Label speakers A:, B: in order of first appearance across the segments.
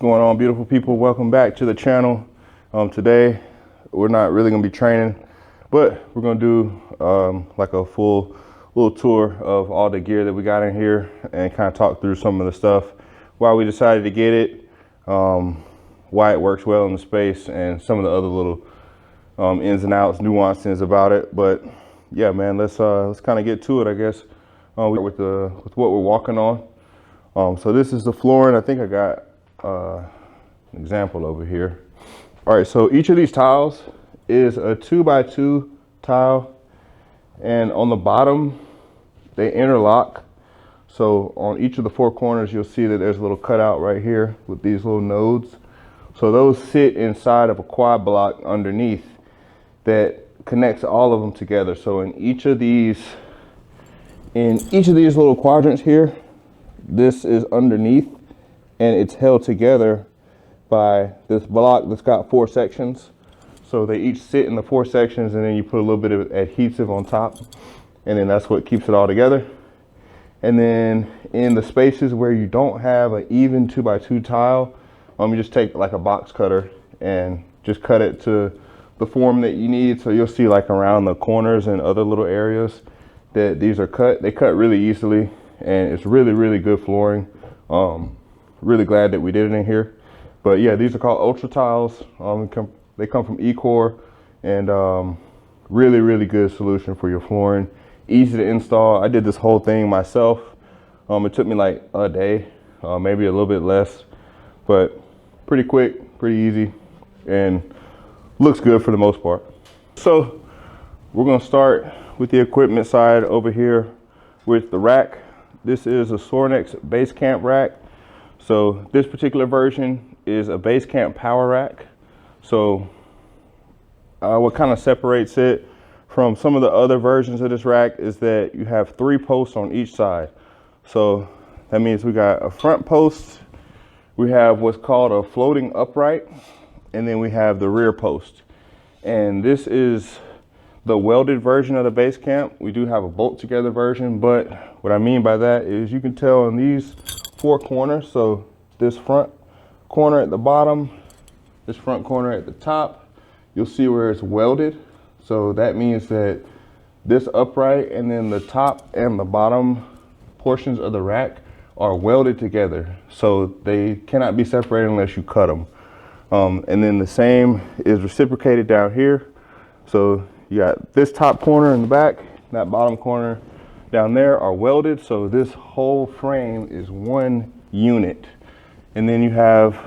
A: going on, beautiful people? Welcome back to the channel. Today we're not really gonna be training, but we're gonna do like a full little tour of all the gear that we got in here and kind of talk through some of the stuff, why we decided to get it, why it works well in the space, and some of the other little ins and outs, nuances about it. But yeah, man, let's kind of get to it, I guess. With what we're walking on. So this is the flooring. I think I got an example over here. All right, so each of these tiles is a 2x2 tile, and on the bottom they interlock. So on each of the four corners you'll see that there's a little cutout right here with these little nodes. So those sit inside of a quad block underneath that connects all of them together. So in each of these little quadrants here, this is underneath and it's held together by this block that's got four sections. So they each sit in the four sections, and then you put a little bit of adhesive on top, and then that's what keeps it all together. And then in the spaces where you don't have an even 2x2 tile, you just take like a box cutter and just cut it to the form that you need. So you'll see like around the corners and other little areas that these are cut. They cut really easily, and it's really, really good flooring. Really glad that we did it in here. But yeah, these are called Ultra tiles. They come from Ecor, and really, really good solution for your flooring. Easy to install. I did this whole thing myself. It took me like a day, maybe a little bit less, but pretty quick, pretty easy, and looks good for the most part. So we're gonna start with the equipment side over here with the rack. This is a Sorinex Basecamp rack. So this particular version is a Basecamp power rack. So what kind of separates it from some of the other versions of this rack is that you have 3 posts on each side. So that means we got a front post, we have what's called a floating upright, and then we have the rear post. And this is the welded version of the Basecamp. We do have a bolt together version, but what I mean by that is you can tell in these 4 corners, so this front corner at the bottom, this front corner at the top, you'll see where it's welded. So that means that this upright and then the top and the bottom portions of the rack are welded together. So they cannot be separated unless you cut them. And then the same is reciprocated down here. So you got this top corner in the back, that bottom corner down there are welded. So this whole frame is one unit. And then you have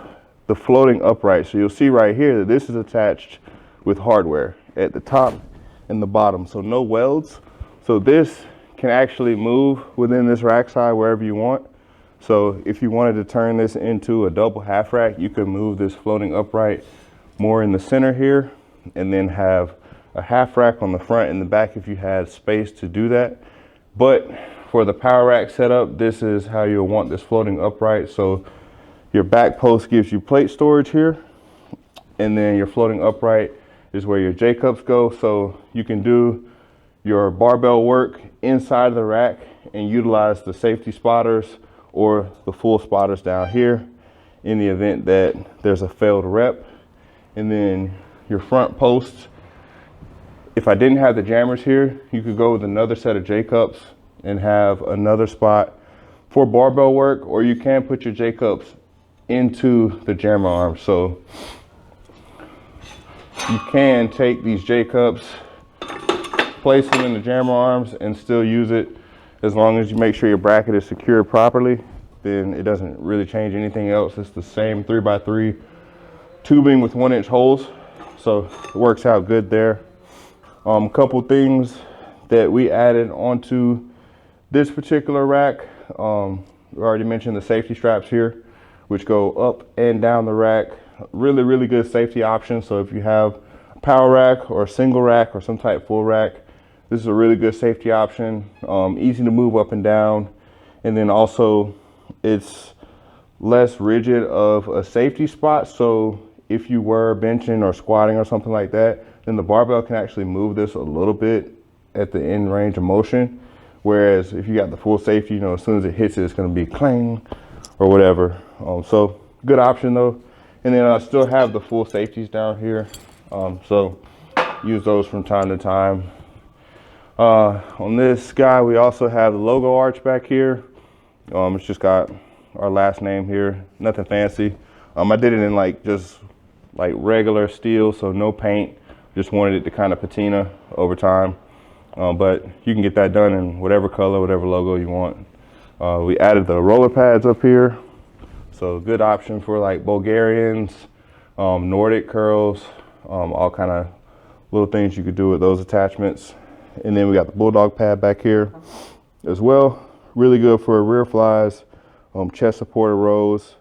A: the floating upright. So you'll see right here that this is attached with hardware at the top and the bottom. So no welds. So this can actually move within this rack side wherever you want. So if you wanted to turn this into a double half rack, you could move this floating upright more in the center here and then have a half rack on the front and the back if you had space to do that. But for the power rack setup, this is how you'll want this floating upright. So your back post gives you plate storage here, and then your floating upright is where your J-cups go. So you can do your barbell work inside of the rack and utilize the safety spotters or the full spotters down here in the event that there's a failed rep. And then your front posts, if I didn't have the jammers here, you could go with another set of J-cups and have another spot for barbell work, or you can put your J-cups into the jammer arm. So you can take these J-cups, place them in the jammer arms, and still use it. As long as you make sure your bracket is secured properly, then it doesn't really change anything else. It's the same 3x3 tubing with 1-inch holes. So it works out good there. A couple things that we added onto this particular rack. We already mentioned the safety straps here, which go up and down the rack. Really, really good safety option. So if you have a power rack or a single rack or some type full rack, this is a really good safety option. Easy to move up and down. And then also it's less rigid of a safety spot. So if you were benching or squatting or something like that, then the barbell can actually move this a little bit at the end range of motion. Whereas if you got the full safety, you know, as soon as it hits it, it's going to be clang or whatever. So good option though. And then I still have the full safeties down here. So use those from time to time. On this guy, we also have the logo arch back here. It's just got our last name here, nothing fancy. I did it in just regular steel, so no paint. Just wanted it to kind of patina over time. But you can get that done in whatever color, whatever logo you want. We added the roller pads up here. So good option for Bulgarians, Nordic curls, all kind of little things you could do with those attachments. And then we got the bulldog pad back here as well. Really good for rear flies, chest supported rows.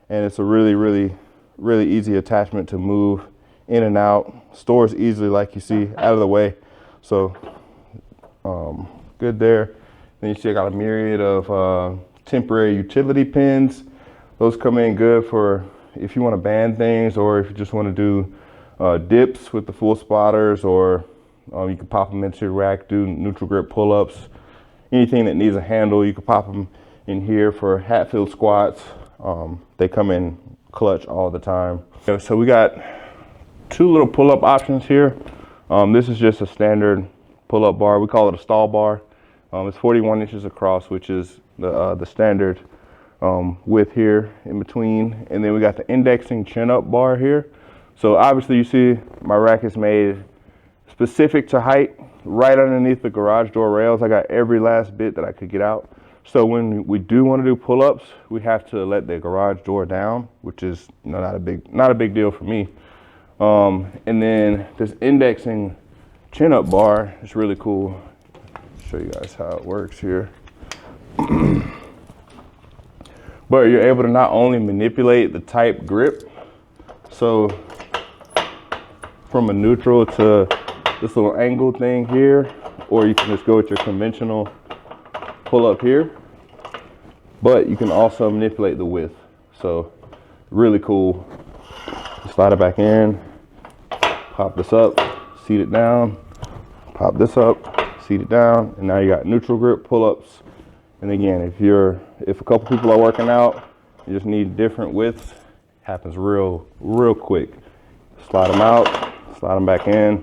A: And it's a really easy attachment to move in and out. Stores easily, like you see, out of the way. So good there. Then you see I got a myriad of temporary utility pins. Those come in good for if you want to band things, or if you just want to do dips with the full spotters, or you can pop them into your rack, do neutral grip pull-ups. Anything that needs a handle, you can pop them in here for Hatfield squats. They come in clutch all the time. So we got two little pull-up options here. This is just a standard pull-up bar. We call it a stall bar. It's 41 inches across, which is the standard width here in between. And then we got the indexing chin-up bar here. So obviously you see my rack is made specific to height. Right underneath the garage door rails, I got every last bit that I could get out. So when we do want to do pull-ups, we have to let the garage door down, which is not a big deal for me. And then this indexing chin-up bar is really cool. Show you guys how it works here. But you're able to not only manipulate the type grip, so from a neutral to this little angle thing here, or you can just go with your conventional pull up here, but you can also manipulate the width. So really cool. Slide it back in, pop this up, seat it down, pop this up, seat it down, and now you got neutral grip pull-ups. And again, if a couple people are working out, you just need different widths, happens real quick. Slide them out, slide them back in,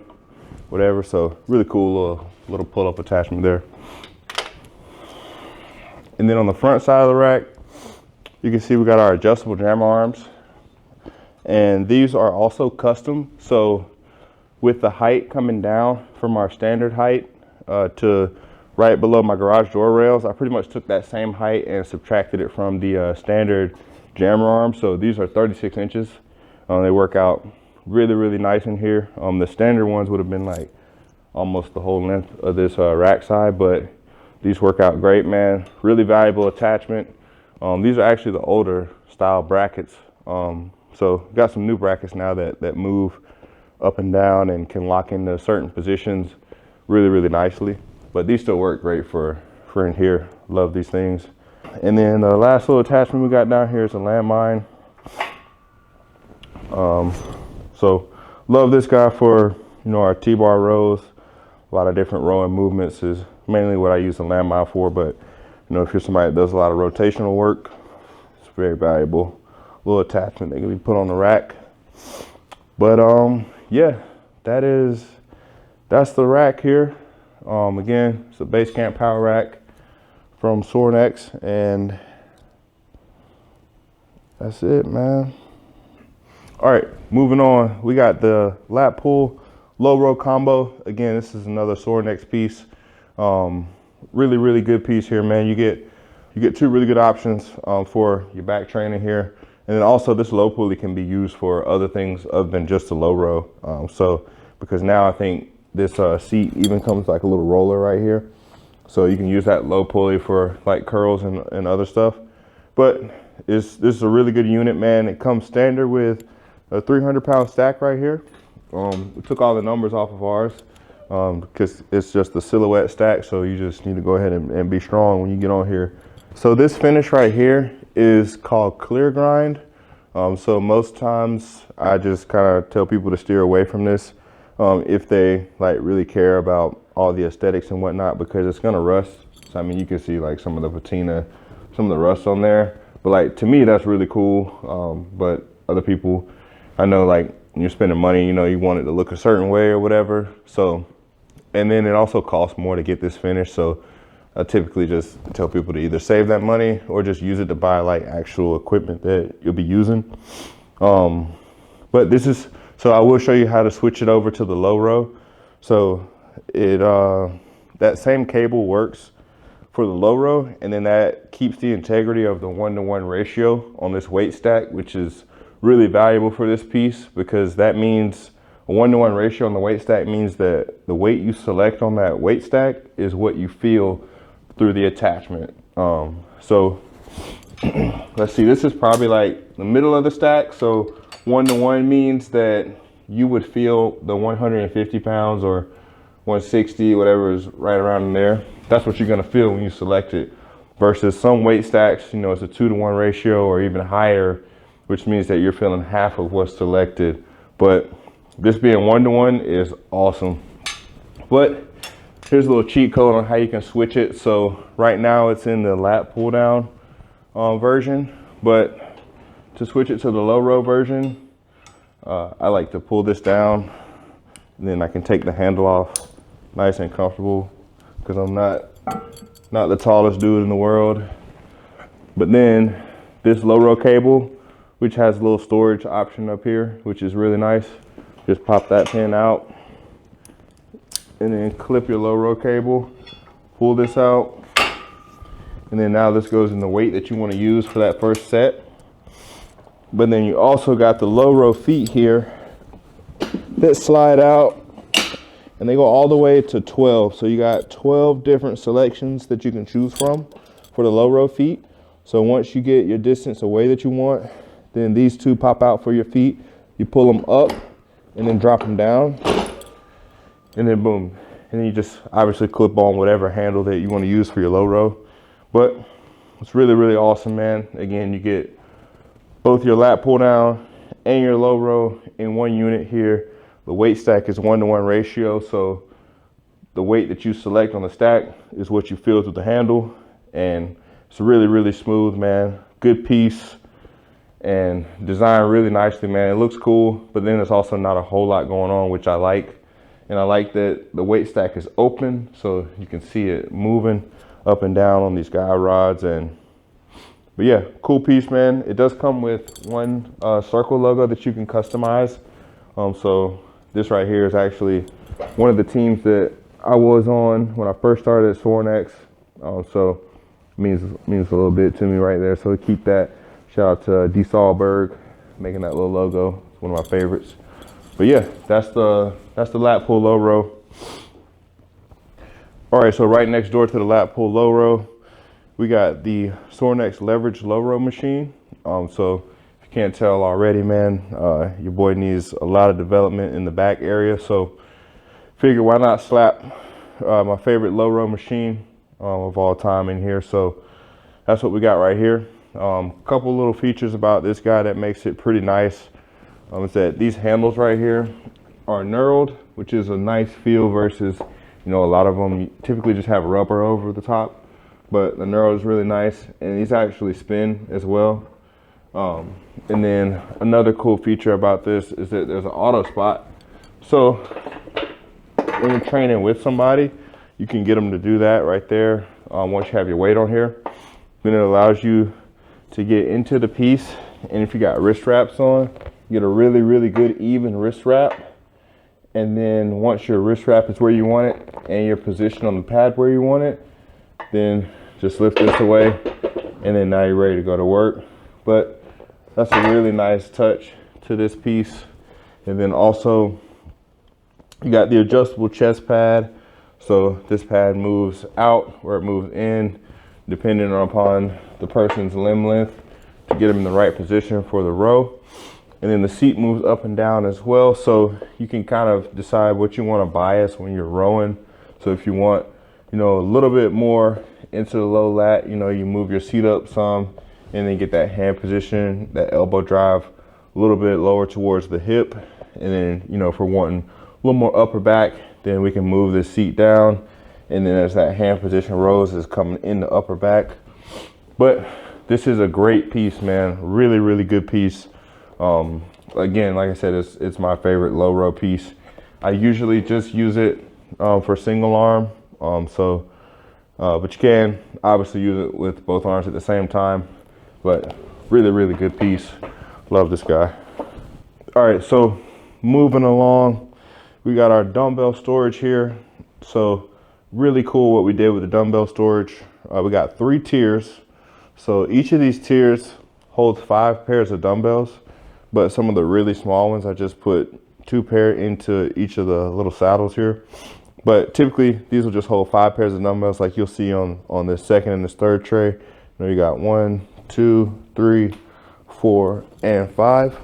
A: whatever. So really cool little pull-up attachment there. And then on the front side of the rack, you can see we got our adjustable jammer arms. And these are also custom. So with the height coming down from our standard height to right below my garage door rails, I pretty much took that same height and subtracted it from the standard jammer arm. So these are 36 inches. They work out really nice in here. The standard ones would have been like almost the whole length of this rack side, but these work out great, man. Really valuable attachment. These are actually the older style brackets. So got some new brackets now that move up and down and can lock into certain positions really nicely. But these still work great for in here. Love these things. And then the last little attachment we got down here is a landmine. So love this guy for, our T-bar rows. A lot of different rowing movements is mainly what I use a landmine for, but if you're somebody that does a lot of rotational work, it's very valuable. Little attachment that can be put on the rack. But yeah, that's the rack here. Again, it's a Basecamp power rack from Sorinex, and that's it, man. All right, moving on. We got the lat pull low row combo. Again, this is another Sorinex piece. Really good piece here, man. You get two really good options for your back training here. And then also this low pulley can be used for other things other than just a low row. So because now I think this seat even comes like a little roller right here. So you can use that low pulley for like curls and other stuff. But this is a really good unit, man. It comes standard with a 300-pound stack right here. We took all the numbers off of ours because it's just the silhouette stack. So you just need to go ahead and be strong when you get on here. So this finish right here is called clear grind. So most times I just kind of tell people to steer away from this if they like really care about all the aesthetics and whatnot, because it's gonna rust. So I mean, you can see like some of the patina, some of the rust on there. But like, to me, that's really cool. But other people, I know, like, when you're spending money, you know, you want it to look a certain way or whatever. So, and then it also costs more to get this finished. So I typically just tell people to either save that money or just use it to buy like actual equipment that you'll be using. But this is, so I will show you how to switch it over to the low row. So it, that same cable works for the low row, and then that keeps the integrity of the 1-to-1 ratio on this weight stack, which is really valuable for this piece, because that means a 1-to-1 ratio on the weight stack means that the weight you select on that weight stack is what you feel through the attachment. So let's see, this is probably like the middle of the stack. So 1-to-1 means that you would feel the 150 pounds or 160, whatever is right around in there. That's what you're gonna feel when you select it. Versus some weight stacks, you know, it's a 2-to-1 ratio or even higher, which means that you're feeling half of what's selected. But this being 1-to-1 is awesome. But here's a little cheat code on how you can switch it. So right now it's in the lat pull down version, but to switch it to the low row version, I like to pull this down, and then I can take the handle off nice and comfortable, because I'm not the tallest dude in the world. But then this low row cable, which has a little storage option up here, which is really nice. Just pop that pin out and then clip your low row cable, pull this out, and then now this goes in the weight that you want to use for that first set. But then you also got the low row feet here that slide out, and they go all the way to 12. So you got 12 different selections that you can choose from for the low row feet. So once you get your distance away that you want, then these two pop out for your feet. You pull them up and then drop them down, and then boom. And then you just obviously clip on whatever handle that you want to use for your low row. But it's really, really awesome, man. Again, you get both your lat pull down and your low row in one unit here. The weight stack is 1-to-1 ratio, so the weight that you select on the stack is what you feel through the handle, and it's really, really smooth, man. Good piece and designed really nicely, man. It looks cool, but then there's also not a whole lot going on, which I like. And I like that the weight stack is open, so you can see it moving up and down on these guide rods. But yeah, cool piece, man. It does come with one circle logo that you can customize. So this right here is actually one of the teams that I was on when I first started at Sorinex. So it means a little bit to me right there. So keep that. Shout out to D. Sahlberg making that little logo. It's one of my favorites. But yeah, that's the lat pull low row. All right, so right next door to the lat pull low row, we got the Sorinex leverage low row machine. So if you can't tell already, man, your boy needs a lot of development in the back area. So figure why not slap my favorite low row machine of all time in here. So that's what we got right here. Couple little features about this guy that makes it pretty nice. Is that these handles right here are knurled, which is a nice feel versus, you know, a lot of them typically just have rubber over the top, but the knurl is really nice, and these actually spin as well. And then another cool feature about this is that there's an auto spot. So when you're training with somebody, you can get them to do that right there. Once you have your weight on here, then it allows you to get into the piece. And if you got wrist wraps on, you get a really, really good even wrist wrap. And then once your wrist wrap is where you want it and your position on the pad where you want it, then just lift this away, and then now you're ready to go to work. But that's a really nice touch to this piece. And then also you got the adjustable chest pad. So this pad moves out or it moves in depending upon the person's limb length to get them in the right position for the row. And then the seat moves up and down as well, so you can kind of decide what you want to bias when you're rowing. So if you want, you know, a little bit more into the low lat, you know, you move your seat up some and then get that hand position, that elbow drive a little bit lower towards the hip. And then, you know, if we're wanting a little more upper back, then we can move this seat down, and then as that hand position rows is coming in the upper back. But this is a great piece, man. Really, really good piece. Again, like I said, it's my favorite low row piece. I usually just use it for single arm. But you can obviously use it with both arms at the same time. But really, really good piece. Love this guy. All right, so moving along, we got our dumbbell storage here. So really cool what we did with the dumbbell storage. We got 3 tiers. So each of these tiers holds 5 pairs of dumbbells, but some of the really small ones, I just put 2 pair into each of the little saddles here. But typically these will just hold 5 pairs of dumbbells, like you'll see on this second and this third tray. You know, you got 1, 2, 3, 4, and 5.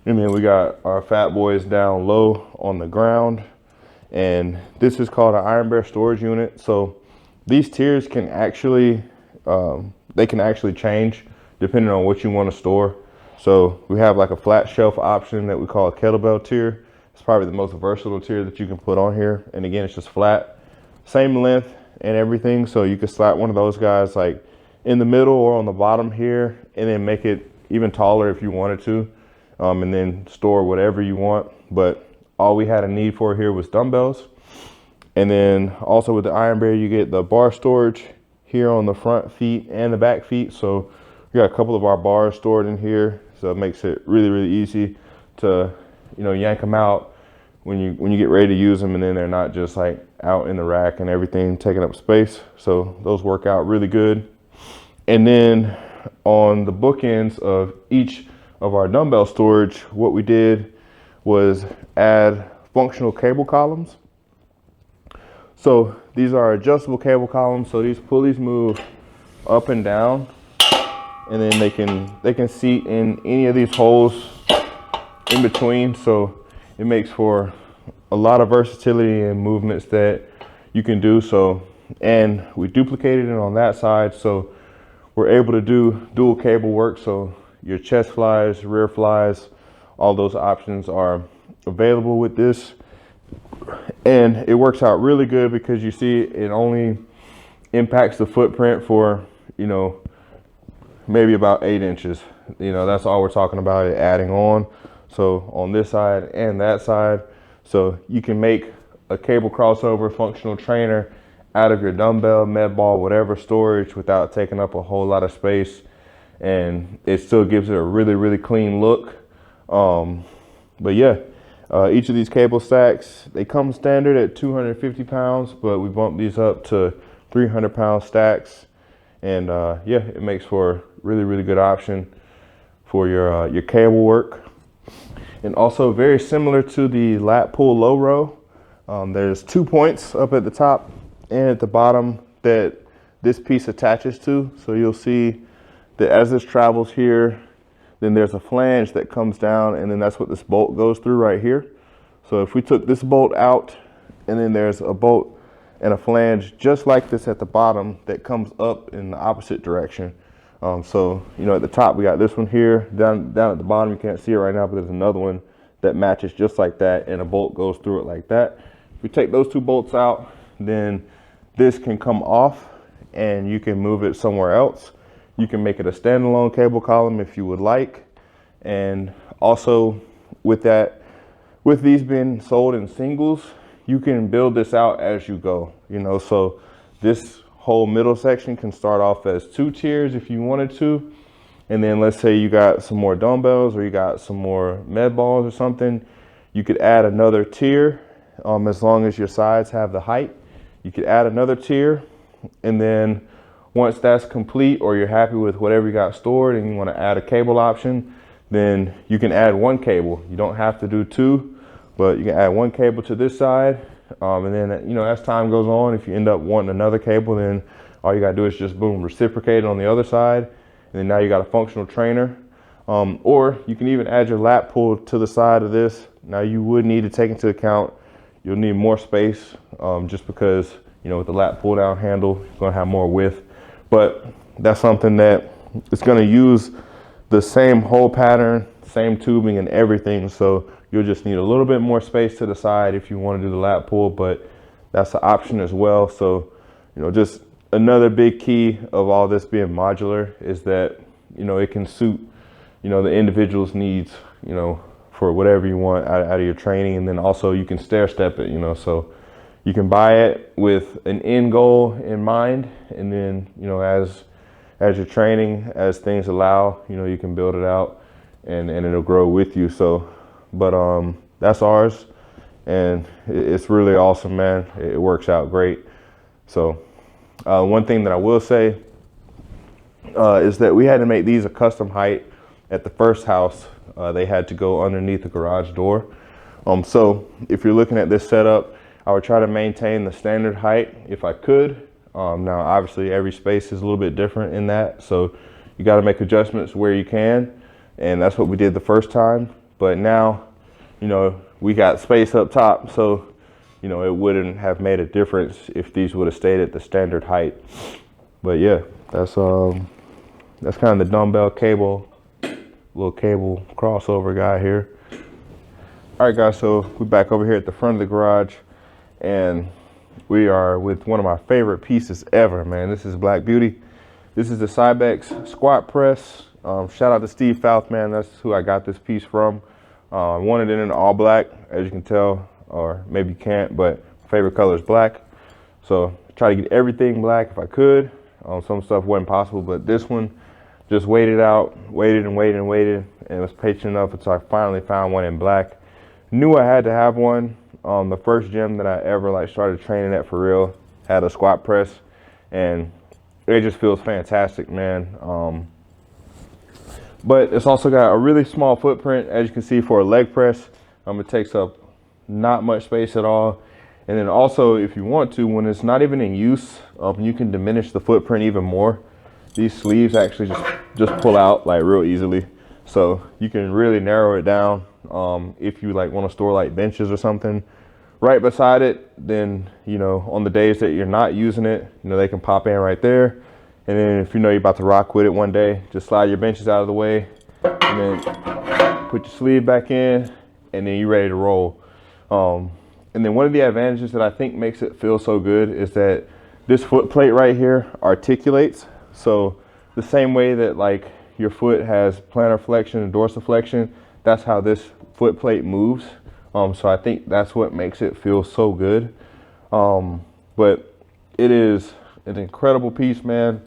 A: And then we got our fat boys down low on the ground. And this is called an Iron Bear storage unit. So these tiers can actually, they can actually change depending on what you want to store. So we have like a flat shelf option that we call a kettlebell tier. It's probably the most versatile tier that you can put on here. And again, it's just flat, same length and everything. So you could slap one of those guys like in the middle or on the bottom here, and then make it even taller if you wanted to, and then store whatever you want. But all we had a need for here was dumbbells. And then also with the Iron Bear, you get the bar storage here on the front feet and the back feet. So we got a couple of our bars stored in here. So it makes it really, really easy to, you know, yank them out when you get ready to use them, and then they're not just like out in the rack and everything taking up space. So those work out really good. And then on the bookends of each of our dumbbell storage, what we did was add functional cable columns. So these are adjustable cable columns. So these pulleys move up and down, and then they can seat in any of these holes in between. So it makes for a lot of versatility and movements that you can do. So, and we duplicated it on that side, so we're able to do dual cable work. So your chest flies, rear flies, all those options are available with this. And it works out really good because you see it only impacts the footprint for, you know, maybe about 8 inches. You know, that's all we're talking about, it adding on. So on this side and that side, so you can make a cable crossover functional trainer out of your dumbbell, med ball, whatever storage without taking up a whole lot of space. And it still gives it a really, really clean look. But yeah, each of these cable stacks, they come standard at 250 pounds, but we bumped these up to 300-pound stacks. And yeah, it makes for a really, really good option for your cable work. And also very similar to the lat pull low row, there's 2 points up at the top and at the bottom that this piece attaches to. So you'll see that as this travels here, then there's a flange that comes down, and then that's what this bolt goes through right here. So if we took this bolt out, and then there's a bolt and a flange just like this at the bottom that comes up in the opposite direction. So, you know, at the top we got this one here, down at the bottom you can't see it right now, but there's another one that matches just like that, and a bolt goes through it like that. If we take those 2 bolts out, then this can come off and you can move it somewhere else. You can make it a standalone cable column if you would like. And also with that, with these being sold in singles, you can build this out as you go, you know. So this whole middle section can start off as 2 tiers if you wanted to. And then let's say you got some more dumbbells or you got some more med balls or something, you could add another tier, as long as your sides have the height. You could add another tier, and then once that's complete, or you're happy with whatever you got stored and you want to add a cable option, then you can add 1 cable. You don't have to do 2, but you can add 1 cable to this side. And then, you know, as time goes on, if you end up wanting another cable, then all you got to do is just boom, reciprocate it on the other side. And then now you got a functional trainer. Or you can even add your lat pull to the side of this. Now you would need to take into account, you'll need more space, just because, you know, with the lat pull down handle, you're going to have more width. But that's something that it's going to use the same hole pattern, same tubing and everything. So you'll just need a little bit more space to the side if you want to do the lat pull, but that's an option as well. So, you know, just another big key of all this being modular is that, you know, it can suit, you know, the individual's needs, you know, for whatever you want out of your training. And then also you can stair step it, you know, so you can buy it with an end goal in mind. And then, you know, as you're training, as things allow, you know, you can build it out and it'll grow with you. So, but that's ours. And it's really awesome, man. It works out great. So one thing that I will say is that we had to make these a custom height. At the first house, they had to go underneath the garage door. So if you're looking at this setup, I would try to maintain the standard height if I could. Now, obviously, every space is a little bit different in that. So you got to make adjustments where you can. And that's what we did the first time. But now, you know, we got space up top. So, you know, it wouldn't have made a difference if these would have stayed at the standard height. But yeah, that's kind of the dumbbell cable, little cable crossover guy here. All right, guys, so we're back over here at the front of the garage, and we are with one of my favorite pieces ever, man. This is Black Beauty. This is the Cybex squat press. Shout out to Steve Fouth, man. That's who I got this piece from. I wanted it in all black, as you can tell, or maybe you can't, but my favorite color is black. So try to get everything black if I could. Some stuff wasn't possible, but this one just waited and was patient enough until I finally found one in black. Knew I had to have one. The first gym that I ever started training at for real had a squat press, and it just feels fantastic, man. But it's also got a really small footprint, as you can see, for a leg press. It takes up not much space at all. And then also, if you want to, when it's not even in use, you can diminish the footprint even more. These sleeves actually just pull out like real easily. So you can really narrow it down. If you want to store like benches or something right beside it, then, you know, on the days that you're not using it, you know, they can pop in right there. And then if you know you're about to rock with it one day, just slide your benches out of the way and then put your sleeve back in, and then you're ready to roll. And then one of the advantages that I think makes it feel so good is that this foot plate right here articulates. So the same way that your foot has plantar flexion and dorsiflexion, that's how this foot plate moves. So I think that's what makes it feel so good. But it is an incredible piece, man.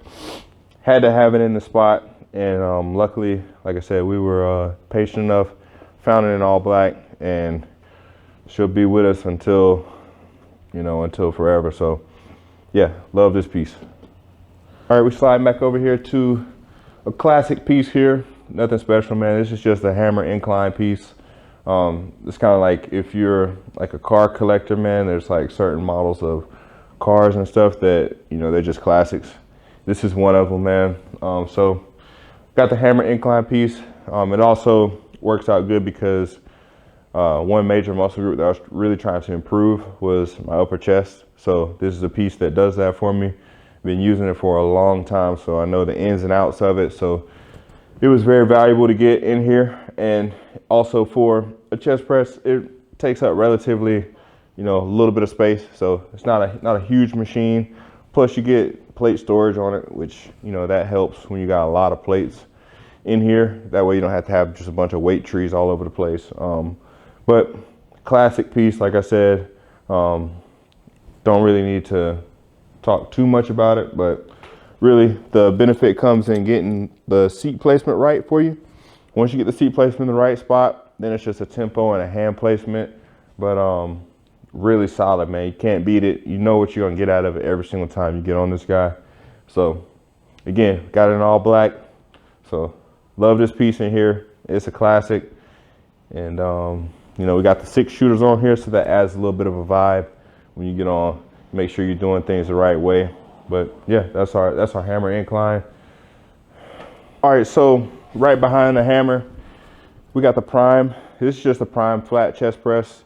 A: Had to have it in the spot, and luckily, like I said, we were patient enough, found it in all black, and she'll be with us until forever. So yeah, love this piece. All right, we slide back over here to a classic piece here. Nothing special, man. This is just a hammer incline piece. It's kind of like if you're like a car collector, man, there's like certain models of cars and stuff that, you know, they're just classics. This is one of them, man. So got the hammer incline piece. It also works out good because one major muscle group that I was really trying to improve was my upper chest. So this is a piece that does that for me. Been using it for a long time, so I know the ins and outs of it. So it was very valuable to get in here. And also for a chest press, it takes up relatively, you know, a little bit of space. So it's not a huge machine. Plus you get plate storage on it, which, you know, that helps when you got a lot of plates in here. That way you don't have to have just a bunch of weight trees all over the place. But classic piece, like I said. Don't really need to talk too much about it, but really the benefit comes in getting the seat placement right for you. Once you get the seat placement in the right spot, then it's just a tempo and a hand placement. But really solid, man. You can't beat it. You know what you're gonna get out of it every single time you get on this guy. So again, got it in all black. So love this piece in here. It's a classic. And you know, we got the 6 shooters on here, so that adds a little bit of a vibe when you get on. Make sure you're doing things the right way. But yeah, that's our hammer incline. All right, so right behind the hammer, we got the Prime. This is just a Prime flat chest press.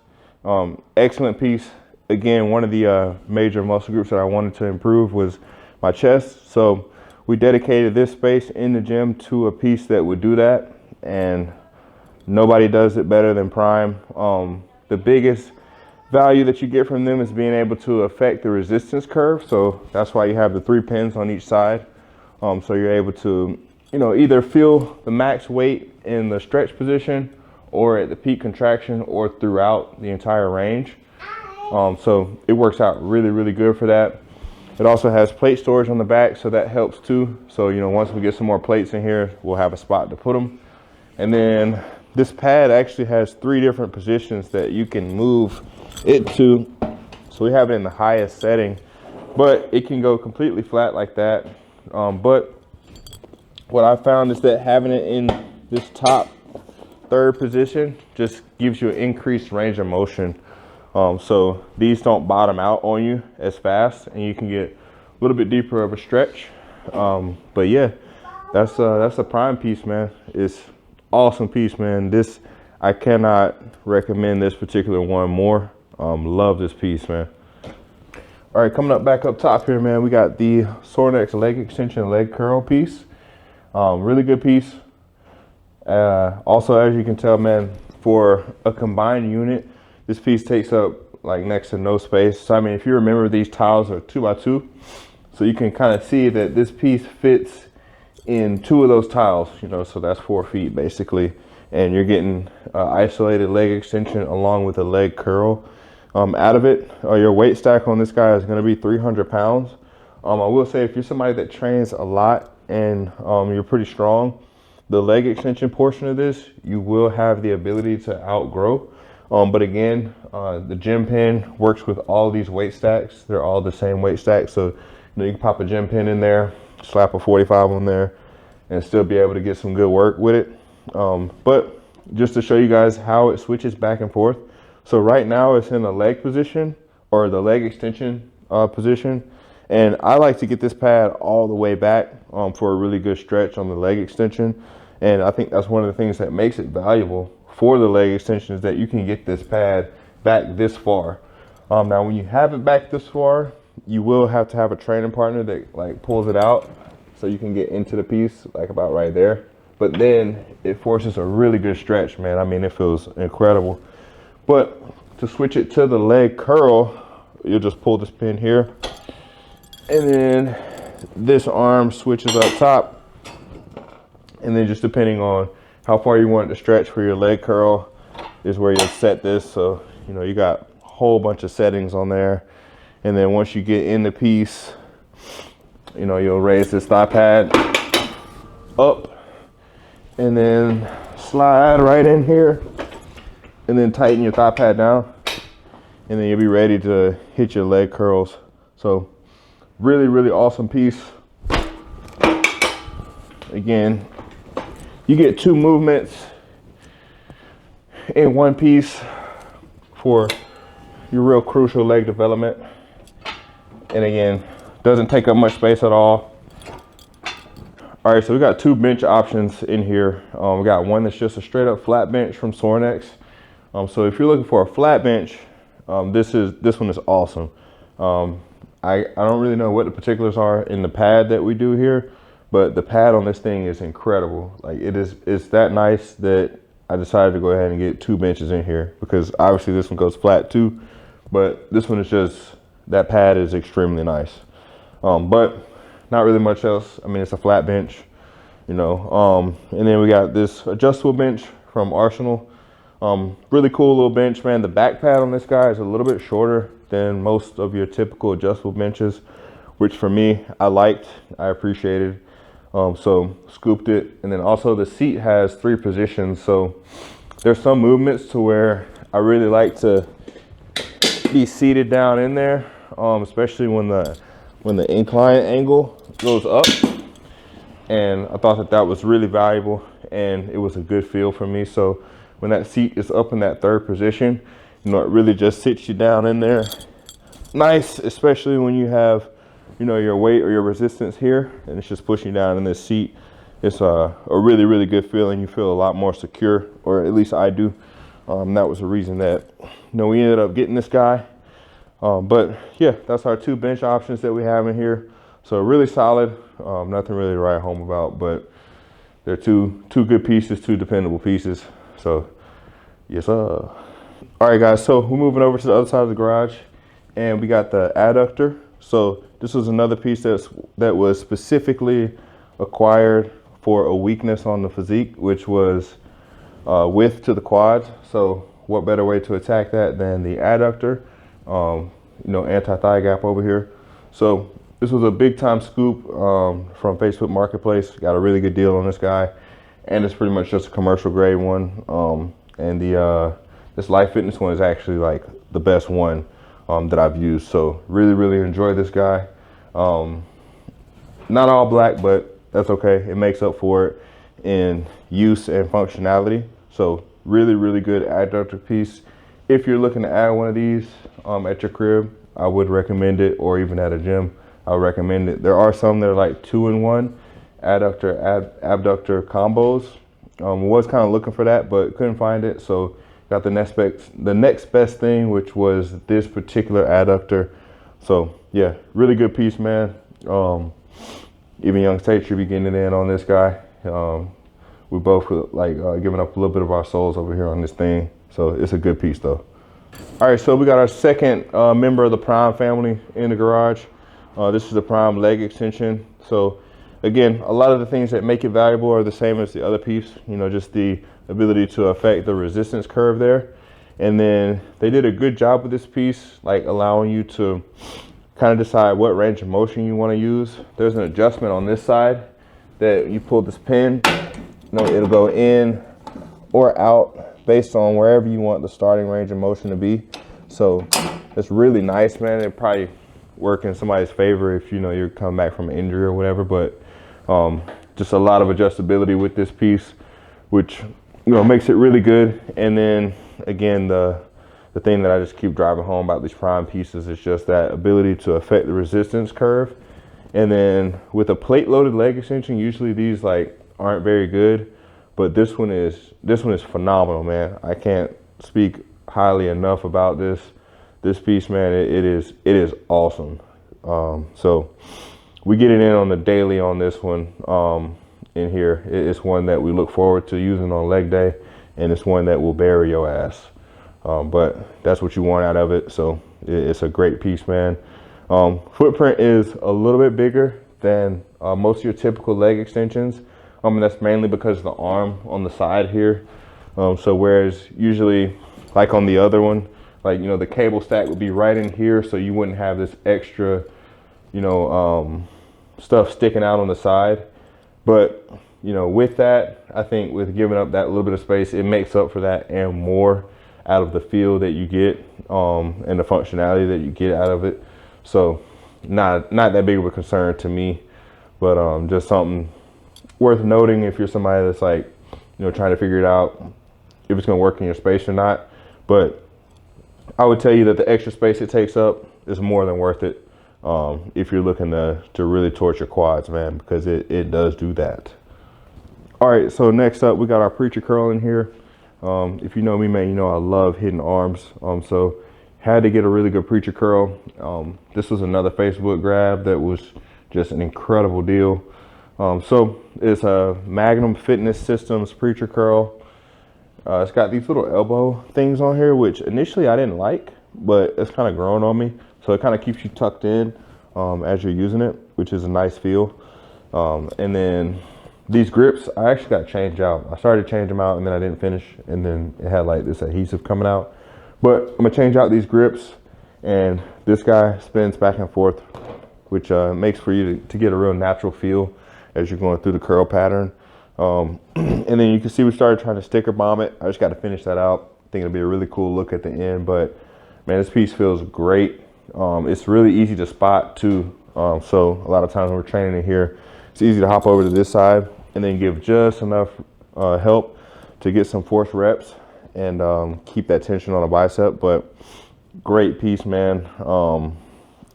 A: Excellent piece. Again, one of the major muscle groups that I wanted to improve was my chest. So we dedicated this space in the gym to a piece that would do that, and nobody does it better than Prime. The biggest value that you get from them is being able to affect the resistance curve. So that's why you have the 3 pins on each side. So you're able to, either feel the max weight in the stretch position or at the peak contraction or throughout the entire range. So it works out really, really good for that. It also has plate storage on the back, so that helps too. So, once we get some more plates in here, we'll have a spot to put them. And then this pad actually has 3 different positions that you can move it to. So we have it in the highest setting, but it can go completely flat like that. But what I found is that having it in this top 3rd position just gives you an increased range of motion. So these don't bottom out on you as fast, and you can get a little bit deeper of a stretch. But yeah, that's a prime piece, man. It's awesome piece, man. This, I cannot recommend this particular one more. Love this piece, man. All right, coming back up top here, man, we got the Sorinex leg extension leg curl piece. Really good piece. Also, as you can tell, man, for a combined unit, this piece takes up like next to no space. So I mean, if you remember, these tiles are 2x2, so you can kind of see that this piece fits in 2 of those tiles, so that's 4 feet basically, and you're getting isolated leg extension along with a leg curl out of it. Your weight stack on this guy is going to be 300 pounds. I will say, if you're somebody that trains a lot and you're pretty strong, the leg extension portion of this, you will have the ability to outgrow. But again, the gym pin works with all these weight stacks. They're all the same weight stack. So, you can pop a gym pin in there, slap a 45 on there, and still be able to get some good work with it. But just to show you guys how it switches back and forth. So right now it's in the leg position, or the leg extension position. And I like to get this pad all the way back for a really good stretch on the leg extension. And I think that's one of the things that makes it valuable for the leg extension, is that you can get this pad back this far. Now, when you have it back this far, you will have to have a training partner that like pulls it out so you can get into the piece, like about right there. But then it forces a really good stretch, man. I mean, it feels incredible. But to switch it to the leg curl, you'll just pull this pin here, and then this arm switches up top. And then just depending on how far you want it to stretch for your leg curl is where you'll set this. So, you got a whole bunch of settings on there. And then once you get in the piece, you'll raise this thigh pad up and then slide right in here and then tighten your thigh pad down. And then you'll be ready to hit your leg curls. So really, really awesome piece. Again, you get 2 movements in one piece for your real crucial leg development. And again, doesn't take up much space at all. All right, so we got 2 bench options in here. We got one that's just a straight up flat bench from Sorinex. So if you're looking for a flat bench, this one is awesome. I don't really know what the particulars are in the pad that we do here, but the pad on this thing is incredible. Like it's that nice that I decided to go ahead and get 2 benches in here, because obviously this one goes flat too, but this one is just, that pad is extremely nice. But not really much else. I mean, it's a flat bench, and then we got this adjustable bench from Arsenal. Really cool little bench, man. The back pad on this guy is a little bit shorter than most of your typical adjustable benches, which for me, I appreciated. So scooped it. And then also the seat has 3 positions. So there's some movements to where I really like to be seated down in there, especially when the incline angle goes up. And I thought that was really valuable, and it was a good feel for me. So when that seat is up in that 3rd position, it really just sits you down in there nice, especially when you have your weight or your resistance here, and it's just pushing you down in this seat. It's a really, really good feeling. You feel a lot more secure, or at least I do. That was the reason that we ended up getting this guy. But yeah, that's our 2 bench options that we have in here. So really solid. Nothing really to write home about, but they're two good pieces, 2 dependable pieces. So yes, All right, guys, so we're moving over to the other side of the garage, and we got the adductor. So this was another piece that was specifically acquired for a weakness on the physique, which was width to the quads. So what better way to attack that than the adductor, you know, anti-thigh gap over here. So this was a big time scoop from Facebook Marketplace. Got a really good deal on this guy, and it's pretty much just a commercial grade one. And this Life Fitness one is actually like the best one that I've used. So really enjoy this guy. Not all black, but that's okay. It makes up for it in use and functionality. So really good adductor piece. If you're looking to add one of these at your crib, I would recommend it, or even at a gym, I would recommend it. There are some that are like 2-in-1 adductor abductor combos. Was kind of looking for that, but couldn't find it. So got the next best thing, which was this particular adductor. So yeah, really good piece, man. Even young Tate should be getting it in on this guy. We both like giving up a little bit of our souls over here on this thing. So it's a good piece though. All right, so we got our second member of the Prime family in the garage. This is the Prime leg extension. So again, a lot of the things that make it valuable are the same as the other piece, you know, just the ability to affect the resistance curve there. And then they did a good job with this piece, like allowing you to kind of decide what range of motion you want to use. There's an adjustment on this side that you pull this pin, you know, it'll go in or out based on wherever you want the starting range of motion to be. So it's really nice, man. It probably work in somebody's favor if, you know, you're coming back from an injury or whatever, but just a lot of adjustability with this piece, which, you know, makes it really good. And then again, the thing that I just keep driving home about these Prime pieces is just that ability to affect the resistance curve. And then with a plate loaded leg extension, usually these like aren't very good, but this one is phenomenal, man. I can't speak highly enough about this piece, man. It is awesome. So we get it in on the daily on this one. In here, it's one that we look forward to using on leg day, and it's one that will bury your ass. But that's what you want out of it. So it's a great piece, man. Footprint is a little bit bigger than most of your typical leg extensions. And that's mainly because of the arm on the side here. So whereas usually, like on the other one, like, you know, the cable stack would be right in here, so you wouldn't have this extra, you know, stuff sticking out on the side. But, you know, with that, I think with giving up that little bit of space, it makes up for that and more out of the feel that you get and the functionality that you get out of it. So not that big of a concern to me, but just something worth noting if you're somebody that's like, you know, trying to figure it out if it's going to work in your space or not. But I would tell you that the extra space it takes up is more than worth it. If you're looking to really torch your quads, man, because it does do that. All right, so next up, we got our Preacher Curl in here. If you know me, man, you know I love hitting arms. So had to get a really good Preacher Curl. This was another Facebook grab that was just an incredible deal. So it's a Magnum Fitness Systems Preacher Curl. It's got these little elbow things on here, which initially I didn't like, but it's kind of grown on me. So it kind of keeps you tucked in as you're using it, which is a nice feel. And then these grips, I actually got to change out. I started to change them out and then I didn't finish. And then it had like this adhesive coming out. But I'm gonna change out these grips, and this guy spins back and forth, which makes for you to get a real natural feel as you're going through the curl pattern. And then you can see we started trying to sticker bomb it. I just got to finish that out. I think it'll be a really cool look at the end, but man, this piece feels great. It's really easy to spot too. So a lot of times when we're training in here, it's easy to hop over to this side and then give just enough help to get some force reps and keep that tension on a bicep. But great piece, man.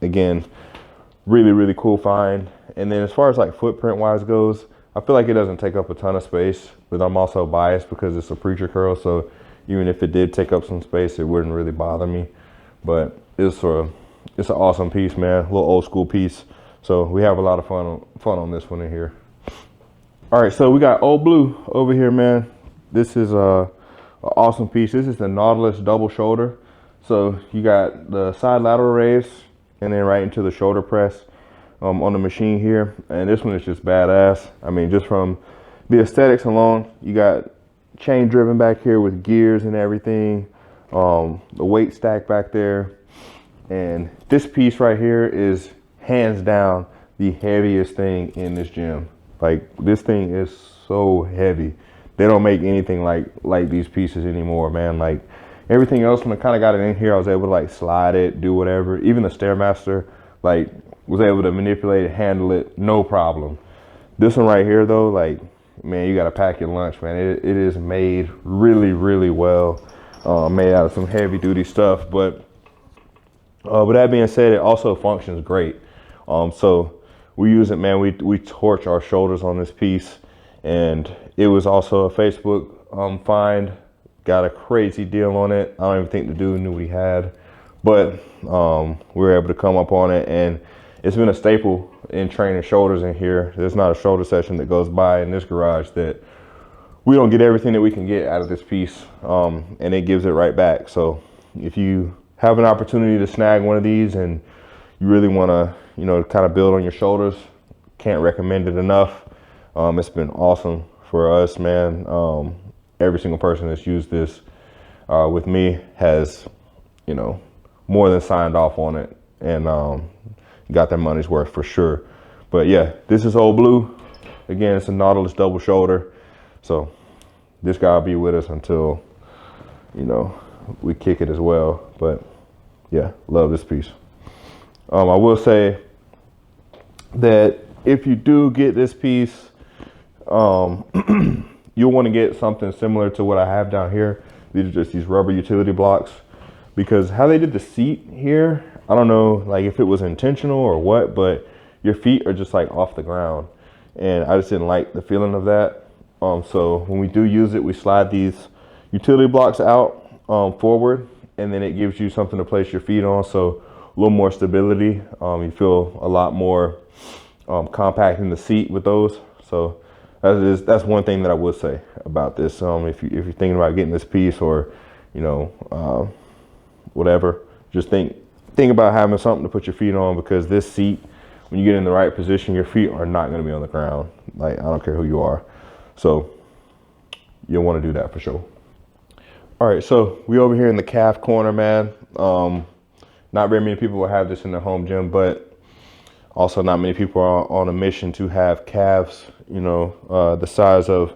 A: Again, really cool find. And then as far as like footprint wise goes, I feel like it doesn't take up a ton of space, but I'm also biased because it's a Preacher Curl. So even if it did take up some space, it wouldn't really bother me. But it's an awesome piece, man. A little old school piece. So we have a lot of fun on this one in here. All right, so we got Old Blue over here, man. This is awesome piece. This is the Nautilus double shoulder. So you got the side lateral raise and then right into the shoulder press on the machine here. And this one is just badass. I mean, just from the aesthetics alone, you got chain driven back here with gears and everything. The weight stack back there. And this piece right here is hands down the heaviest thing in this gym. Like, this thing is so heavy. They don't make anything like these pieces anymore, man. Like, everything else, when I kind of got it in here, I was able to like slide it, do whatever. Even the Stairmaster, like, was able to manipulate it, handle it, no problem. This one right here though, like, man, you gotta pack your lunch, man. It is made really, really well. Made out of some heavy duty stuff, but with that being said, it also functions great. So we use it, man. We torch our shoulders on this piece, and it was also a Facebook find. Got a crazy deal on it. I don't even think the dude knew what he had, but we were able to come up on it, and it's been a staple in training shoulders in here. There's not a shoulder session that goes by in this garage that we don't get everything that we can get out of this piece, and it gives it right back. So if you have an opportunity to snag one of these and you really want to, you know, kind of build on your shoulders, can't recommend it enough. It's been awesome for us, man. Every single person that's used this with me has, you know, more than signed off on it, and got their money's worth for sure. But yeah, this is Old Blue. Again, it's a Nautilus double shoulder. So this guy will be with us until, you know, we kick it as well. But yeah, love this piece. I will say that if you do get this piece, you'll want to get something similar to what I have down here. These are just these rubber utility blocks, because how they did the seat here, I don't know like if it was intentional or what, but your feet are just like off the ground, and I just didn't like the feeling of that. So when we do use it, we slide these utility blocks out forward, and then it gives you something to place your feet on, so a little more stability. You feel a lot more compact in the seat with those. So that's one thing that I would say about this. If you're thinking about getting this piece, or you know, whatever, just think about having something to put your feet on, because this seat, when you get in the right position, your feet are not going to be on the ground. Like, I don't care who you are. So you'll want to do that for sure. All right, so we over here in the calf corner, man. Not very many people will have this in their home gym, but also not many people are on a mission to have calves, you know, the size of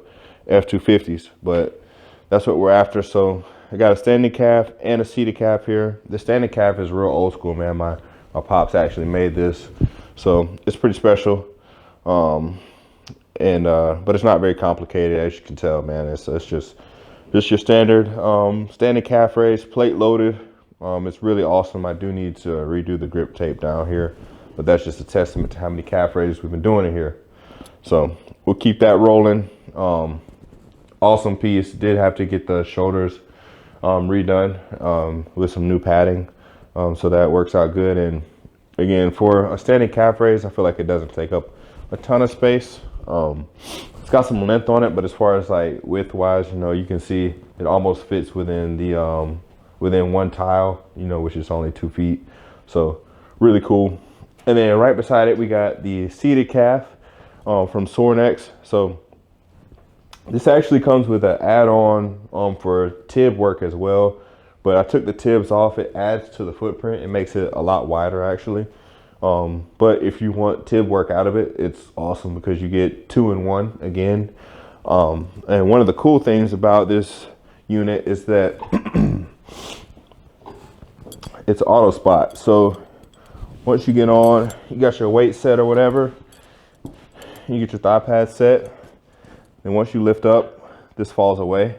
A: F250s, but that's what we're after. So I got a standing calf and a seated calf here. The standing calf is real old school, man. My pops actually made this, so it's pretty special. But it's not very complicated, as you can tell, man. It's just your standard standing calf raise, plate loaded. It's really awesome. I do need to redo the grip tape down here, but that's just a testament to how many calf raises we've been doing in here. So we'll keep that rolling. Awesome piece. Did have to get the shoulders redone with some new padding, so that works out good. And again, for a standing calf raise, I feel like it doesn't take up a ton of space. It's got some length on it, but as far as like width wise, you know, you can see it almost fits within the within one tile, you know, which is only 2 feet. So really cool. And then right beside it, we got the seated calf from Sorinex. So this actually comes with an add-on for tib work as well, but I took the tibs off. It adds to the footprint. It makes it a lot wider actually. But if you want tib work out of it, it's awesome because you get 2-in-1 again. And one of the cool things about this unit is that it's auto spot. So once you get on, you got your weight set or whatever, you get your thigh pad set, and once you lift up, this falls away.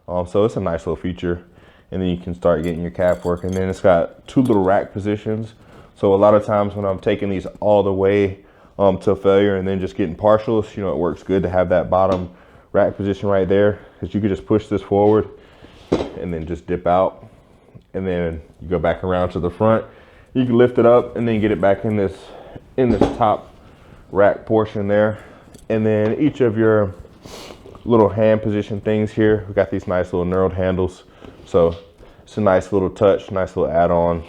A: So it's a nice little feature. And then you can start getting your calf work. And then it's got 2 little rack positions. So a lot of times when I'm taking these all the way to failure and then just getting partials, you know, it works good to have that bottom rack position right there, because you can just push this forward and then just dip out, and then you go back around to the front. You can lift it up and then get it back in this top rack portion there. And then each of your little hand position things here. We got these nice little knurled handles. So it's a nice little touch, nice little add-on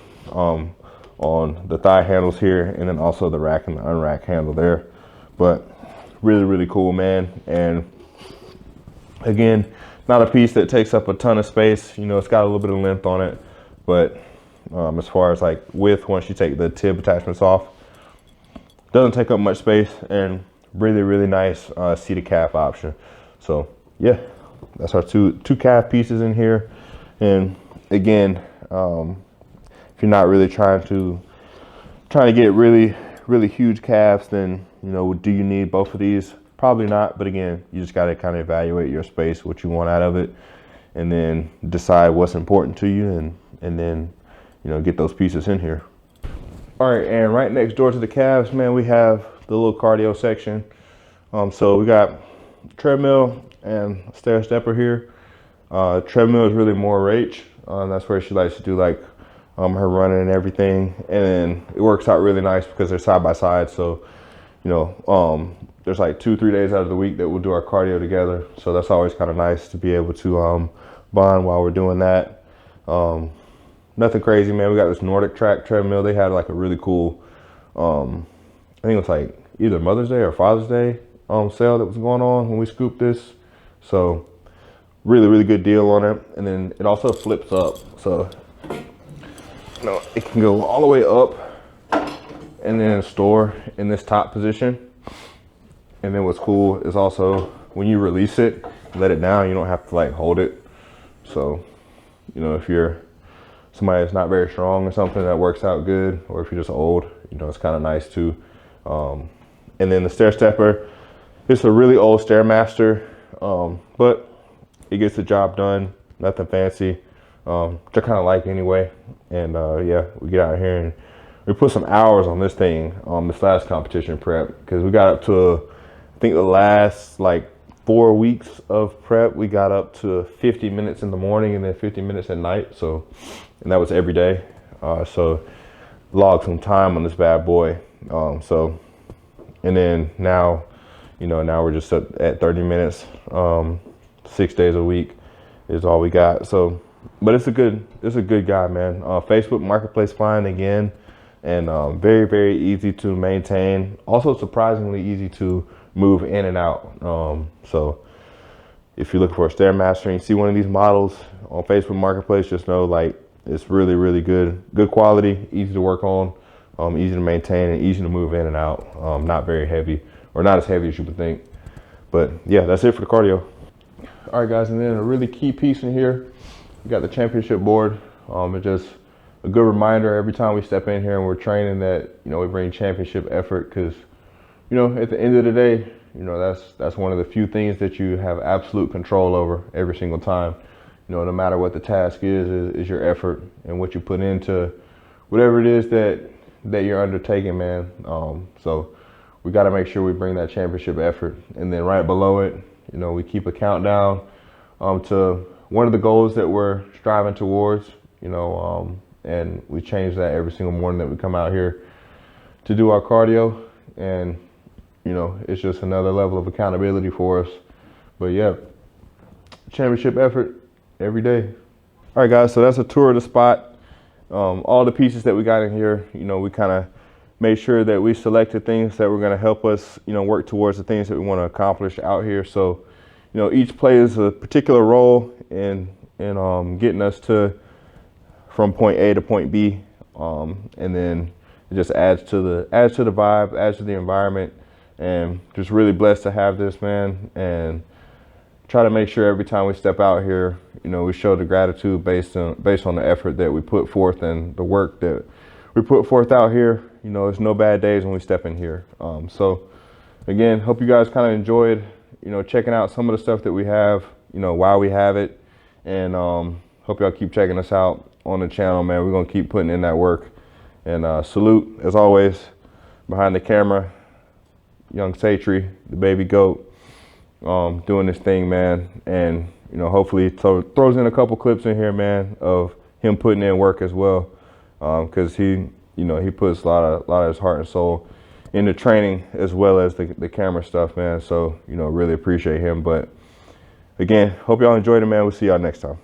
A: on the thigh handles here, and then also the rack and the unrack handle there. But really, really cool, man. And again, not a piece that takes up a ton of space. You know, it's got a little bit of length on it, but as far as like width, once you take the tib attachments off, doesn't take up much space, and really, really nice seated calf option. So yeah, that's our two calf pieces in here. And again, if you're not really trying to get really huge calves, then, you know, do you need both of these? Probably not, but again, you just got to kind of evaluate your space, what you want out of it, and then decide what's important to you, and then, you know, get those pieces in here. All right, and right next door to the calves, man, we have the little cardio section. So we got treadmill and stair stepper here. Treadmill is really more Rach. That's where she likes to do like her running and everything, and then it works out really nice because they're side by side. So, you know, there's like 2-3 days out of the week that we'll do our cardio together. So that's always kind of nice to be able to bond while we're doing that. Nothing crazy, man. We got this Nordic Track treadmill. They had like a really cool, I think it was like either Mother's Day or Father's Day sale that was going on when we scooped this. So really, really good deal on it. And then it also flips up. So, you know, it can go all the way up and then store in this top position. And then what's cool is also when you release it, let it down, you don't have to like hold it. So, you know, if you're somebody that's not very strong or something, that works out good. Or if you're just old, you know, it's kind of nice too. And then the stair stepper, it's a really old Stairmaster, but it gets the job done. Nothing fancy, which I kind of like anyway. And yeah, we get out here and we put some hours on this thing, this last competition prep, because we got up to, I think the last like 4 weeks of prep, we got up to 50 minutes in the morning and then 50 minutes at night. So, and that was every day. So logged some time on this bad boy. So, and then now, you know, now we're just at 30 minutes, 6 days a week is all we got. So, but it's a good guy, man. Facebook Marketplace find again, and very, very easy to maintain. Also surprisingly easy to move in and out. So if you're looking for a Stairmaster and you see one of these models on Facebook Marketplace, just know like it's really, really good quality, easy to work on, easy to maintain, and easy to move in and out. Not very heavy, or not as heavy as you would think. But yeah, that's it for the cardio. All right, guys, and then a really key piece in here, we got the championship board. It's just a good reminder every time we step in here and we're training that, you know, we bring championship effort, because, you know, at the end of the day, you know, that's one of the few things that you have absolute control over every single time. You know, no matter what the task is your effort and what you put into whatever it is that you're undertaking, man. So we got to make sure we bring that championship effort. And then right below it, you know, we keep a countdown to one of the goals that we're striving towards, you know, and we change that every single morning that we come out here to do our cardio. And, you know, it's just another level of accountability for us. But yeah, championship effort every day. All right, guys, so that's a tour of the spot. All the pieces that we got in here, you know, we kind of made sure that we selected things that were going to help us, you know, work towards the things that we want to accomplish out here. So, you know, each plays a particular role in getting us from point A to point B, and then it just adds to the vibe, adds to the environment, and just really blessed to have this, man. And try to make sure every time we step out here, you know, we show the gratitude based on the effort that we put forth and the work that we put forth out here. You know, there's no bad days when we step in here. So again, hope you guys kind of enjoyed, you know, checking out some of the stuff that we have, you know, while we have it. And hope y'all keep checking us out on the channel, man. We're going to keep putting in that work. And salute, as always, behind the camera, young Satri, the baby goat, doing this thing, man. And, you know, hopefully throws in a couple clips in here, man, of him putting in work as well. Because he, you know, he puts a lot of his heart and soul into training as well as the camera stuff, man. So, you know, really appreciate him. But Again, hope y'all enjoyed it, man. We'll see y'all next time.